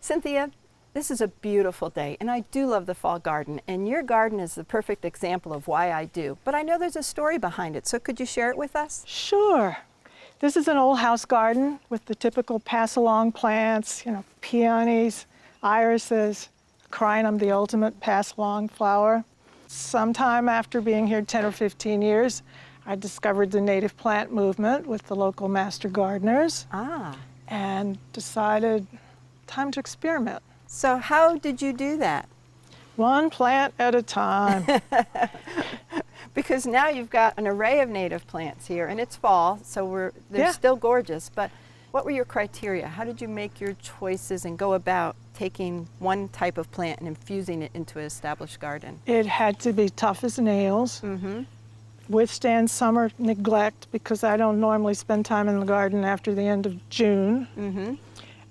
Cynthia, this is a beautiful day, and I do love the fall garden, and your garden is the perfect example of why I do. But I know there's a story behind it, so could you share it with us? Sure. This is an old house garden with the typical pass-along plants, peonies, irises, crinum, the ultimate pass-along flower. Sometime after being here 10 or 15 years, I discovered the native plant movement with the local master gardeners and decided time to experiment. So how did you do that? One plant at a time. Because now you've got an array of native plants here, and it's fall, so they're still gorgeous. But what were your criteria? How did you make your choices and go about taking one type of plant and infusing it into an established garden? It had to be tough as nails, withstand summer neglect because I don't normally spend time in the garden after the end of June.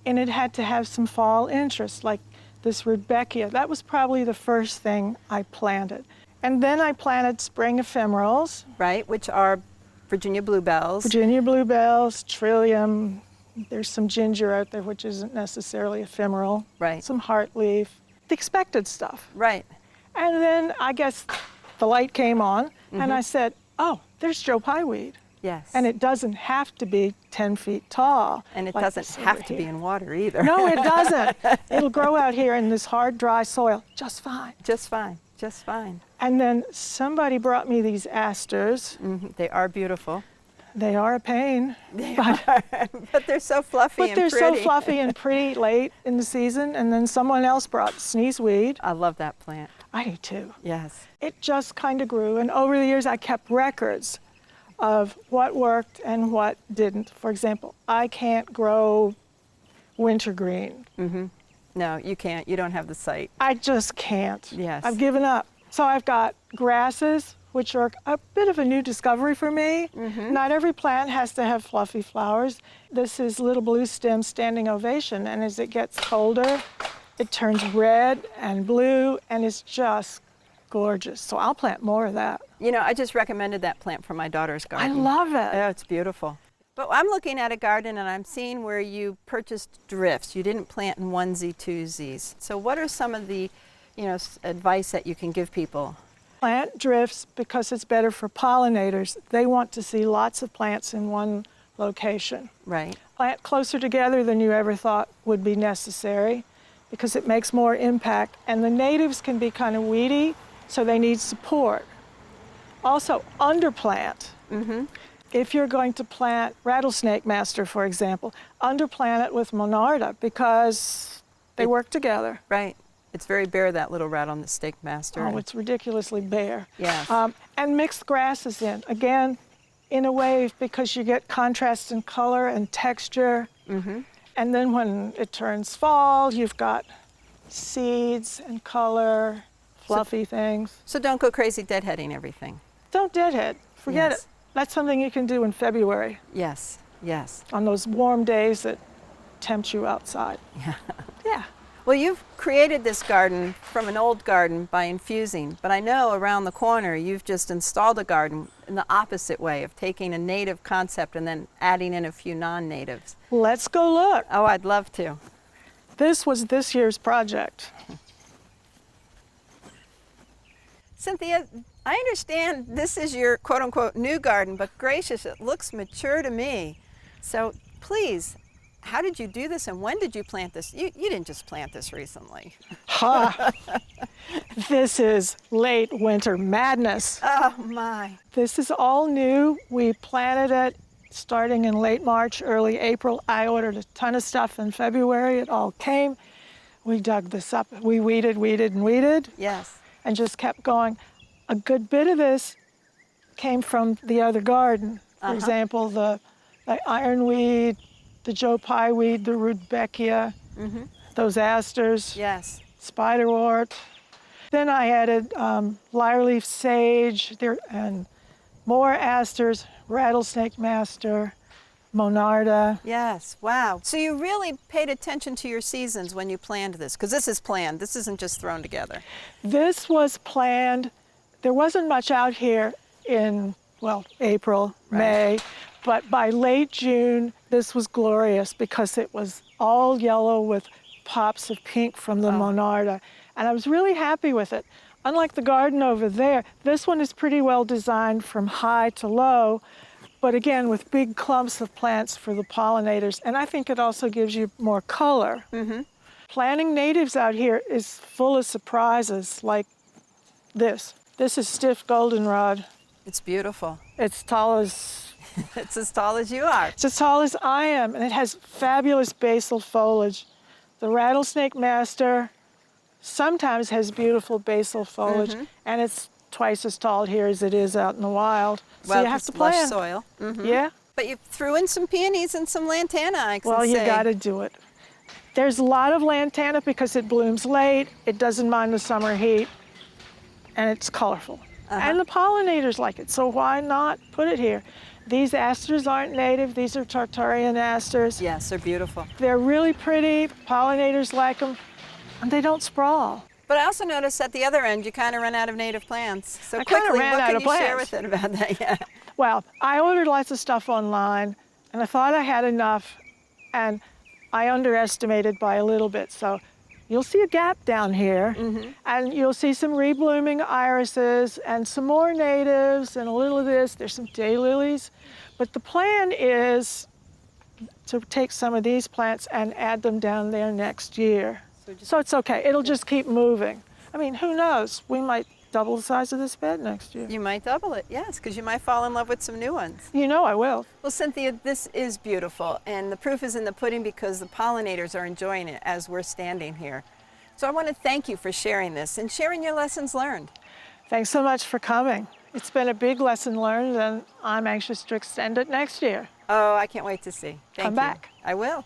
And it had to have some fall interest, like this Rudbeckia. That was probably the first thing I planted. And then I planted spring ephemerals. Right, which are Virginia bluebells. Virginia bluebells, trillium. There's some ginger out there, which isn't necessarily ephemeral. Right. Some heartleaf, the expected stuff. Right. And then I guess the light came on, and I said, oh, there's Joe Pye weed. Yes. And it doesn't have to be 10 feet tall. And it like doesn't this have over to be here. in water either. No, it doesn't. It'll grow out here in this hard, dry soil just fine. Just fine, just fine. And then somebody brought me these asters. They are beautiful. They are a pain. But they're so fluffy But and they're pretty. so fluffy and pretty late in the season. And then someone else brought sneezeweed. I love that plant. I do too. Yes. It just kind of grew. And over the years, I kept records of what worked and what didn't. For example, I can't grow wintergreen. No, you can't. You don't have the site. I just can't. Yes. I've given up. So I've got grasses, which are a bit of a new discovery for me. Not every plant has to have fluffy flowers. This is little blue stem standing ovation, and as it gets colder, it turns red and blue, and it's just gorgeous. So I'll plant more of that. You know, I just recommended that plant for my daughter's I garden. love it. Oh, it's beautiful. But I'm looking at a garden and I'm seeing where you purchased drifts. You didn't plant in onesie twosies. So what are some of the, advice that you can give people? Plant drifts because it's better for pollinators. They want to see lots of plants in one location. Right. Plant closer together than you ever thought would be necessary because it makes more impact. And the natives can be kind of weedy, so they need support. Also, underplant. If you're going to plant rattlesnake master, for example, underplant it with monarda because they work together. Right. It's very bare, that little rattlesnake master. Oh, it's ridiculously bare. Yes. And mixed grasses in. Again, in a wave because you get contrast in color and texture. And then when it turns fall, you've got seeds and color, fluffy things. So don't go crazy deadheading everything. Don't deadhead. Forget Yes. it. That's something you can do in February Yes. Yes. on those warm days that tempt you outside. Yeah. Well, you've created this garden from an old garden by infusing, but I know around the corner you've just installed a garden in the opposite way of taking a native concept and then adding in a few non-natives. Let's go look. Oh, I'd love to. This was this year's project. Cynthia, I understand this is your quote-unquote new garden, but gracious, it looks mature to me. So please, how did you do this and when did you plant this? You didn't just plant this recently. Ha! This is late winter madness. Oh my. This is all new. We planted it starting in late March, early April. I ordered a ton of stuff in February. It all came. We dug this up. We weeded, and weeded. Yes. And just kept going. A good bit of this came from the other garden. For example, the ironweed, the Joe Pye weed, the Rudbeckia, those asters, Yes. spiderwort. Then I added lyre-leaf sage and more asters, rattlesnake master, monarda. Yes. Wow. So you really paid attention to your seasons when you planned this, because this is planned. This isn't just thrown together. This was planned. There wasn't much out here in, April, May, but by late June, this was glorious because it was all yellow with pops of pink from the Monarda. And I was really happy with it. Unlike the garden over there, this one is pretty well designed from high to low, but again, with big clumps of plants for the pollinators. And I think it also gives you more color. Planting natives out here is full of surprises, like this. This is stiff goldenrod. It's beautiful. It's tall as It's as tall as you are. It's as tall as I am, and it has fabulous basal foliage. The rattlesnake master sometimes has beautiful basal foliage, and it's twice as tall here as it is out in the wild. So Well, you have it's to lush plan. soil. Yeah. But you threw in some peonies and some lantana, I can Well, say. you got to do it. There's a lot of lantana because it blooms late. It doesn't mind the summer heat, and it's colorful. And the pollinators like it, so why not put it here? These asters aren't native. These are Tartarian asters. Yes, they're beautiful. They're really pretty. Pollinators like them, and they don't sprawl. But I also noticed at the other end, you kind of run out of native plants. So I kinda quickly, ran what out can of you share plants. with it about that? Yeah. Well, I ordered lots of stuff online, and I thought I had enough, and I underestimated by a little bit. So you'll see a gap down here, and you'll see some reblooming irises and some more natives and a little of this. There's some daylilies. But the plan is to take some of these plants and add them down there next year. So it's okay. It'll just keep moving. I mean, who knows? We might double the size of this bed next year. You might double it, yes, because you might fall in love with some new ones. You know I will. Well, Cynthia, this is beautiful, and the proof is in the pudding because the pollinators are enjoying it as we're standing here. So I want to thank you for sharing this and sharing your lessons learned. Thanks so much for coming. It's been a big lesson learned, and I'm anxious to extend it next year. Oh, I can't wait to see. Thank Come you. back. I will.